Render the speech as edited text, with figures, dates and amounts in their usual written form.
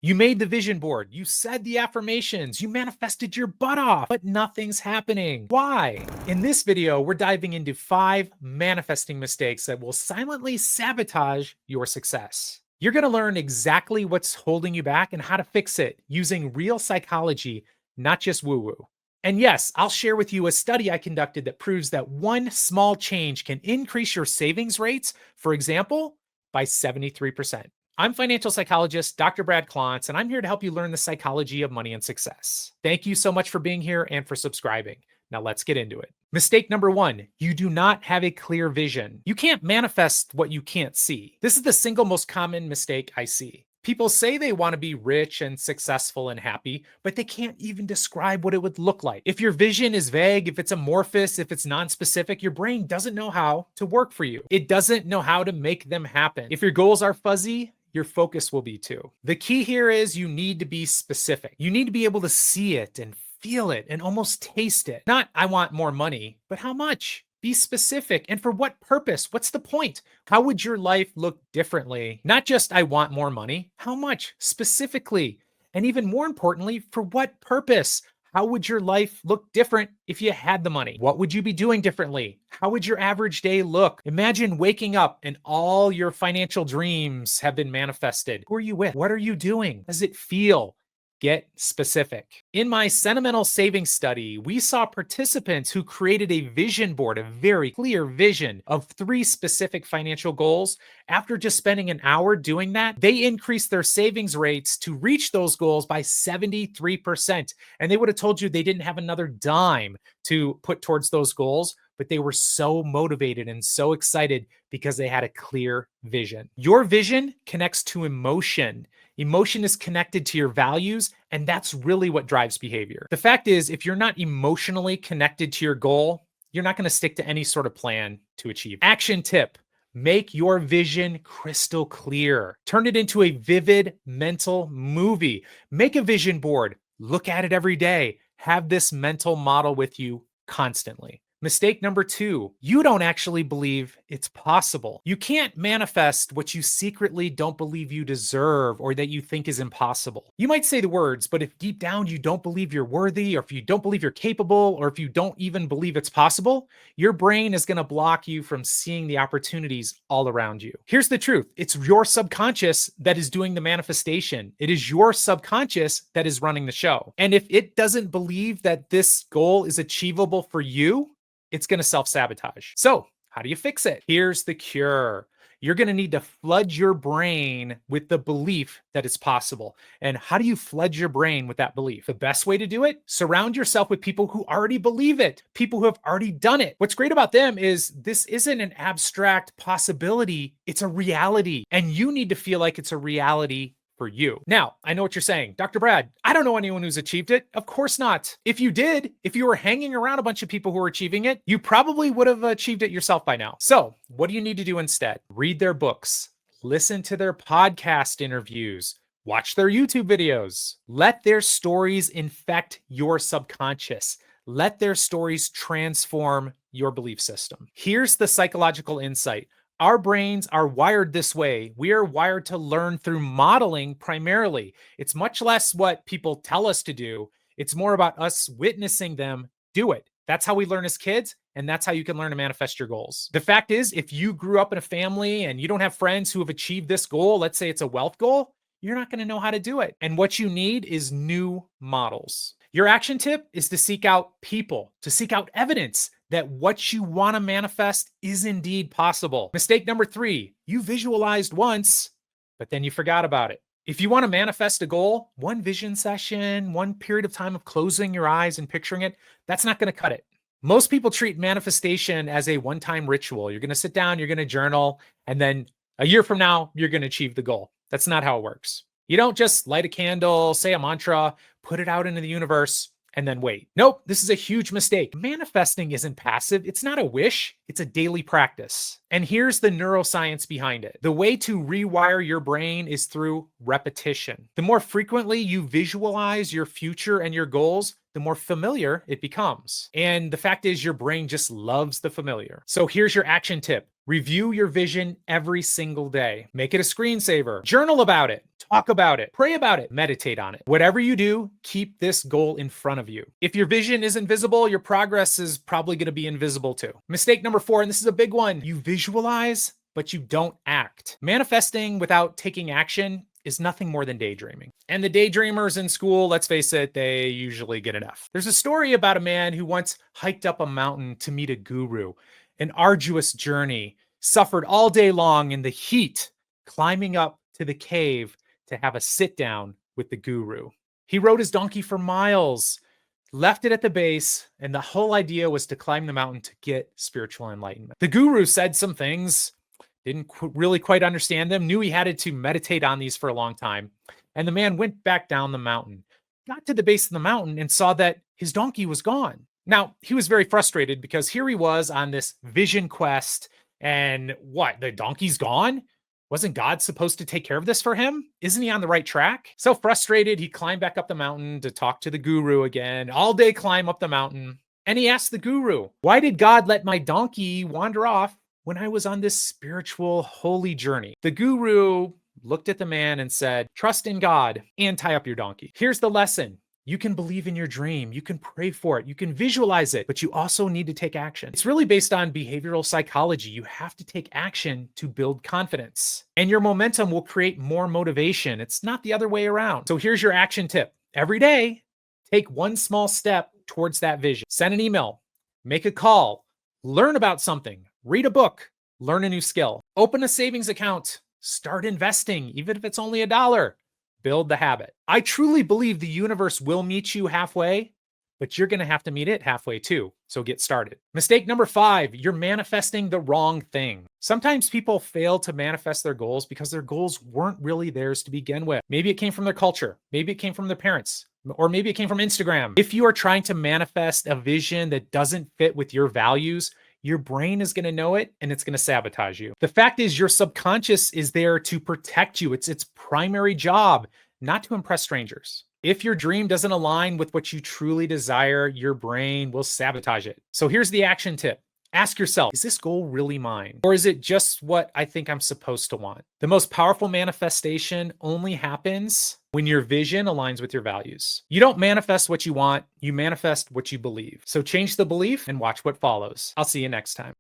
You made the vision board, you said the affirmations, you manifested your butt off, but nothing's happening. Why? In this video, we're diving into 5 manifesting mistakes that will silently sabotage your success. You're gonna learn exactly what's holding you back and how to fix it using real psychology, not just woo-woo. And yes, I'll share with you a study I conducted that proves that one small change can increase your savings rates, for example, by 73%. I'm financial psychologist Dr. Brad Klontz, and I'm here to help you learn the psychology of money and success. Thank you so much for being here and for subscribing. Now let's get into it. Mistake number 1, you do not have a clear vision. You can't manifest what you can't see. This is the single most common mistake I see. People say they want to be rich and successful and happy, but they can't even describe what it would look like. If your vision is vague, if it's amorphous, if it's non-specific, your brain doesn't know how to work for you. It doesn't know how to make them happen. If your goals are fuzzy, your focus will be too. The key here is you need to be specific. You need to be able to see it and feel it and almost taste it. Not, I want more money, but how much? Be specific. And for what purpose? What's the point? How would your life look differently? Not just, I want more money. How much specifically? And even more importantly, for what purpose? How would your life look different if you had the money? What would you be doing differently? How would your average day look? Imagine waking up and all your financial dreams have been manifested. Who are you with? What are you doing? How does it feel? Get specific. In my sentimental savings study, we saw participants who created a vision board, a very clear vision of 3 specific financial goals. After just spending an hour doing that, they increased their savings rates to reach those goals by 73%. And they would have told you they didn't have another dime to put towards those goals, but they were so motivated and so excited because they had a clear vision. Your vision connects to emotion. Emotion is connected to your values, and that's really what drives behavior. The fact is, if you're not emotionally connected to your goal, you're not going to stick to any sort of plan to achieve. Action tip: make your vision crystal clear. Turn it into a vivid mental movie. Make a vision board. Look at it every day. Have this mental model with you constantly. Mistake number 2, you don't actually believe it's possible. You can't manifest what you secretly don't believe you deserve or that you think is impossible. You might say the words, but if deep down you don't believe you're worthy, or if you don't believe you're capable, or if you don't even believe it's possible, your brain is going to block you from seeing the opportunities all around you. Here's the truth. It's your subconscious that is doing the manifestation. It is your subconscious that is running the show. And if it doesn't believe that this goal is achievable for you, it's going to self-sabotage. So how do you fix it? Here's the cure. You're going to need to flood your brain with the belief that it's possible. And how do you flood your brain with that belief? The best way to do it? Surround yourself with people who already believe it, people who have already done it. What's great about them is this isn't an abstract possibility, it's a reality. And you need to feel like it's a reality for you. Now, I know what you're saying. Dr. Brad, I don't know anyone who's achieved it. Of course not. If you did, if you were hanging around a bunch of people who are achieving it, you probably would have achieved it yourself by now. So what do you need to do instead? Read their books, listen to their podcast interviews, watch their YouTube videos. Let their stories infect your subconscious. Let their stories transform your belief system. Here's the psychological insight. Our brains are wired this way. We are wired to learn through modeling primarily. It's much less what people tell us to do. It's more about us witnessing them do it. That's how we learn as kids, and that's how you can learn to manifest your goals. The fact is, if you grew up in a family and you don't have friends who have achieved this goal, let's say it's a wealth goal, you're not going to know how to do it. And what you need is new models. Your action tip is to seek out people, to seek out evidence that what you want to manifest is indeed possible. Mistake number 3, you visualized once, but then you forgot about it. If you want to manifest a goal, one vision session, one period of time of closing your eyes and picturing it, that's not going to cut it. Most people treat manifestation as a one-time ritual. You're going to sit down, you're going to journal, and then a year from now, you're going to achieve the goal. That's not how it works. You don't just light a candle, say a mantra, put it out into the universe, and then wait. Nope, this is a huge mistake. Manifesting isn't passive. It's not a wish. It's a daily practice. And here's the neuroscience behind it. The way to rewire your brain is through repetition. The more frequently you visualize your future and your goals, the more familiar it becomes. And the fact is, your brain just loves the familiar. So here's your action tip. Review your vision every single day. Make it a screensaver. Journal about it. Talk about it. Pray about it. Meditate on it. Whatever you do, keep this goal in front of you. If your vision isn't visible, your progress is probably going to be invisible too. Mistake number 4, and this is a big one. You visualize, but you don't act. Manifesting without taking action is nothing more than daydreaming. And the daydreamers in school, let's face it, they usually get enough. There's a story about a man who once hiked up a mountain to meet a guru. An arduous journey, suffered all day long in the heat, climbing up to the cave to have a sit down with the guru. He rode his donkey for miles, left it at the base, and the whole idea was to climb the mountain to get spiritual enlightenment. The guru said some things, didn't really quite understand them, knew he had to meditate on these for a long time. And the man went back down the mountain, got to the base of the mountain, and saw that his donkey was gone. Now, he was very frustrated because here he was on this vision quest, and what, the donkey's gone? Wasn't God supposed to take care of this for him? Isn't he on the right track? So frustrated, he climbed back up the mountain to talk to the guru again, all day climb up the mountain. And he asked the guru, why did God let my donkey wander off when I was on this spiritual, holy journey? The guru looked at the man and said, trust in God and tie up your donkey. Here's the lesson. You can believe in your dream, you can pray for it, you can visualize it, but you also need to take action. It's really based on behavioral psychology. You have to take action to build confidence, and your momentum will create more motivation. It's not the other way around. So here's your action tip. Every day, take one small step towards that vision. Send an email, make a call, learn about something, read a book, learn a new skill, open a savings account, start investing, even if it's only $1. Build the habit. I truly believe the universe will meet you halfway, but you're going to have to meet it halfway too. So get started. Mistake number 5, you're manifesting the wrong thing. Sometimes people fail to manifest their goals because their goals weren't really theirs to begin with. Maybe it came from their culture. Maybe it came from their parents, or maybe it came from Instagram. If you are trying to manifest a vision that doesn't fit with your values, your brain is going to know it and it's going to sabotage you. The fact is, your subconscious is there to protect you. It's its primary job, not to impress strangers. If your dream doesn't align with what you truly desire, your brain will sabotage it. So here's the action tip. Ask yourself, is this goal really mine? Or is it just what I think I'm supposed to want? The most powerful manifestation only happens when your vision aligns with your values. You don't manifest what you want, you manifest what you believe. So change the belief and watch what follows. I'll see you next time.